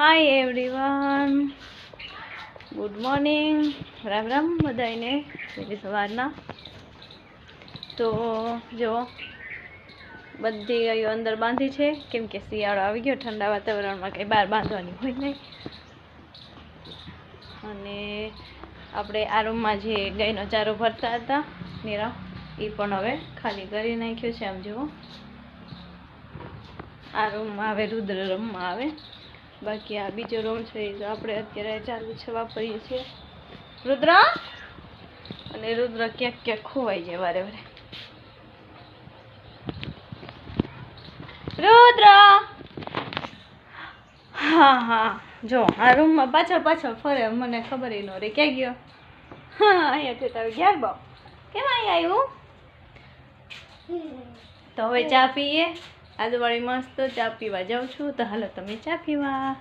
હાય everyone, good morning, Ram Ram બધાને વહેલી સવારના. તો જો બધી ગાયો અંદર બાંધી છે, કેમ કે શિયાળો આવી ગયો, ઠંડા વાતાવરણમાં કંઈ બહાર બાંધવાની હોય નહીં. અને આપણે આ રૂમમાં જે ગાયનો ચારો ભરતા હતા નીરા, એ પણ હવે ખાલી કરી નાખ્યો છે. આમ જુઓ, આ રૂમમાં આવે રુદ્ર રૂમમાં આવે, બાકી આ બીજો રૂમ છે એ તો આપણે અત્યારે ચાલુ છે, વાપરીએ છીએ. રુદ્ર અને રુદ્ર ક્યાંક ક્યાંક ખોવાઈ જાય વારે વારે. રુદ્ર, હા હા, જો આ રૂમમાં પાછળ પાછળ ફરે, મને ખબર ન રહે ક્યાં ગયો. હા, અહીંયા તો ગયા બાપ, કેમ અહીંયા આવ્યું? તો હવે ચા પીએ, આદુવાળી મસ્ત ચા પીવા જાઉં છું. તો હાલો તમે ચા પીવા.